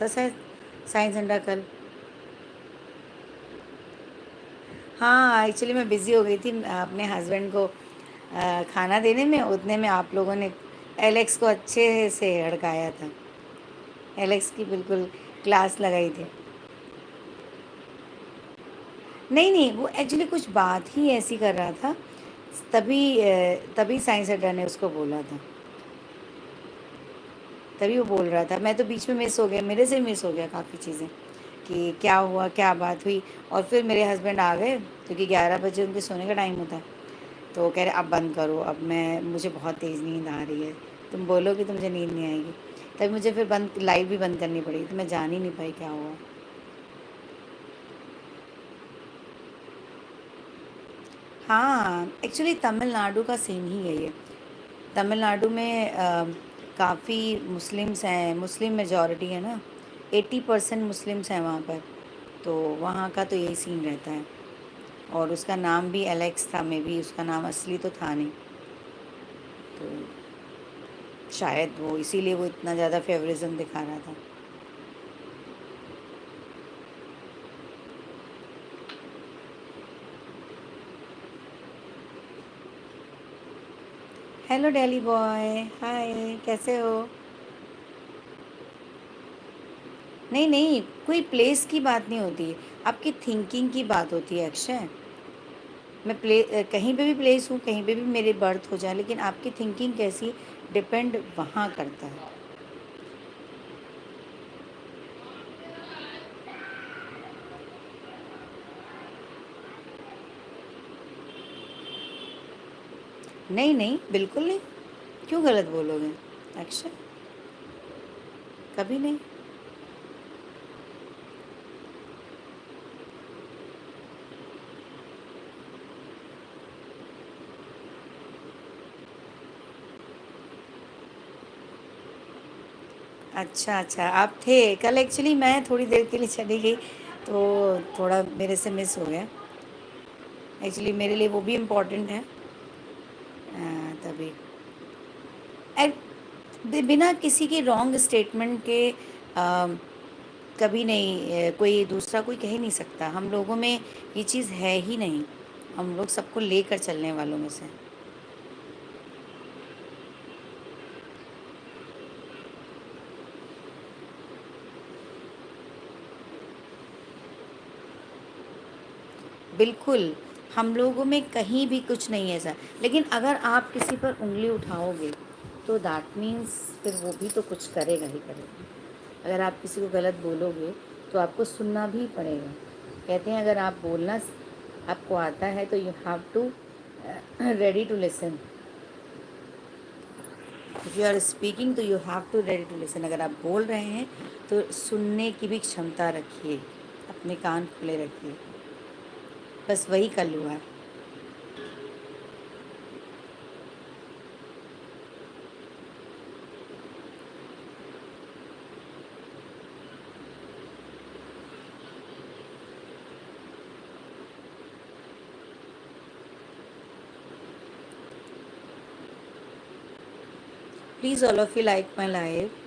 تھا سائنس انڈا کل. ہاں ایکچولی میں بزی ہو گئی تھی اپنے ہسبینڈ کو کھانا دینے میں، اتنے میں آپ لوگوں نے ایلیکس کو اچھے سے ہڑکایا تھا. ایلیکس کی بالکل کلاس لگائی تھی. نہیں نہیں، وہ ایکچولی کچھ بات ہی ایسی کر رہا تھا، تبھی سائنس اڈا نے اس کو بولا تھا. تبھی وہ بول رہا تھا. میں تو بیچ میں مس ہو گیا، میرے سے مس ہو گیا کافی چیزیں کہ کیا ہوا کیا بات ہوئی. اور پھر میرے ہسبینڈ آ گئے کیونکہ 11 بجے ان کے سونے کا ٹائم ہوتا ہے. تو وہ کہہ رہے اب بند کرو، اب مجھے بہت تیز نیند آ رہی ہے، تم بولو کہ تو مجھے نیند نہیں آئے گی. تبھی مجھے پھر لائٹ بھی بند کرنی پڑی تو میں جان ہی نہیں پائی کیا ہوا. ہاں ایکچولی تمل ناڈو کا سین ہی ہے یہ. تمل ناڈو میں کافی مسلمس ہیں، مسلم میجورٹی ہے نا، 80% مسلمس ہیں وہاں پر. تو وہاں کا تو یہی سین رہتا ہے. اور اس کا نام بھی الیکس تھا، میں بھی اس کا نام اصلی تو تھا نہیں. تو شاید وہ اسی لیے وہ اتنا زیادہ فیورزم دکھا رہا تھا. ہیلو ڈیلی بوائے، ہائے کیسے ہو؟ نہیں نہیں، کوئی پلیس کی بات نہیں ہوتی، آپ کی تھنکنگ کی بات ہوتی ہے اکشے. میں کہیں پہ بھی پلیس ہوں، کہیں پہ بھی میری برتھ ہو جائے، لیکن آپ کی تھنکنگ کیسی ڈپینڈ وہاں کرتا ہے. نہیں نہیں بالکل نہیں. کیوں غلط بولو گے اکشے؟ کبھی نہیں. اچھا اچھا، آپ تھے کل. ایکچولی میں تھوڑی دیر کے لیے چلی گئی تو تھوڑا میرے سے مس ہو گیا. ایکچولی میرے لیے وہ بھی امپورٹنٹ ہے. تبھی بنا کسی کی رانگ اسٹیٹمنٹ کے کبھی نہیں کوئی دوسرا کوئی کہہ نہیں سکتا. ہم لوگوں میں یہ چیز ہے ہی نہیں، ہم لوگ سب کو لے کر چلنے والوں میں سے. بالکل، ہم لوگوں میں کہیں بھی کچھ نہیں ہے ایسا. لیکن اگر آپ کسی پر انگلی اٹھاؤ گے تو دیٹ مینس پھر وہ بھی تو کچھ کرے گا ہی کرے گا. اگر آپ کسی کو غلط بولو گے تو آپ کو سننا بھی پڑے گا. کہتے ہیں اگر آپ بولنا آپ کو آتا ہے تو you have to ready to listen. If you are speaking تو you have to ready to listen. اگر آپ بول رہے ہیں تو سننے کی بھی چھمتا رکھیے، اپنے کان کھلے رکھیے. بس وہی کل ہوا ہے. Please all of you like my life.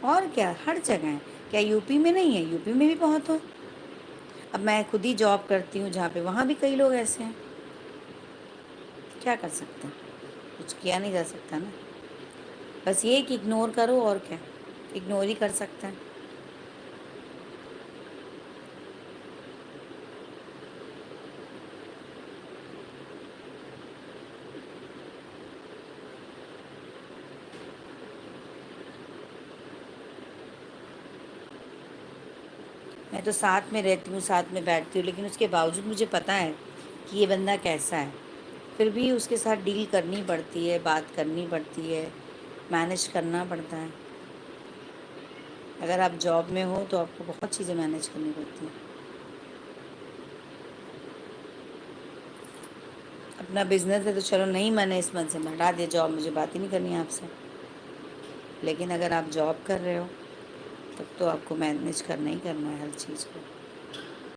اور کیا، ہر جگہ ہے. کیا یو پی میں نہیں ہے؟ یو پی میں بھی بہت ہو. اب میں خود ہی جاب کرتی ہوں جہاں پہ، وہاں بھی کئی لوگ ایسے ہیں. کیا کر سکتے ہیں؟ کچھ کیا نہیں جا سکتا نا. بس یہ کہ اگنور کرو، اور کیا، اگنور ہی کر سکتے ہیں. میں تو ساتھ میں رہتی ہوں، ساتھ میں بیٹھتی ہوں، لیکن اس کے باوجود مجھے پتہ ہے کہ یہ بندہ کیسا ہے. پھر بھی اس کے ساتھ ڈیل کرنی پڑتی ہے، بات کرنی پڑتی ہے، مینیج کرنا پڑتا ہے. اگر آپ جاب میں ہو تو آپ کو بہت چیزیں مینیج کرنی پڑتی ہیں. اپنا بزنس ہے تو چلو نہیں، میں نے اس من سے ہٹا دیا جاب، مجھے بات ہی نہیں کرنی ہے آپ سے. لیکن اگر آپ جاب کر رہے ہو تب تو آپ کو مینیج کرنا ہی کرنا ہے ہر چیز کو.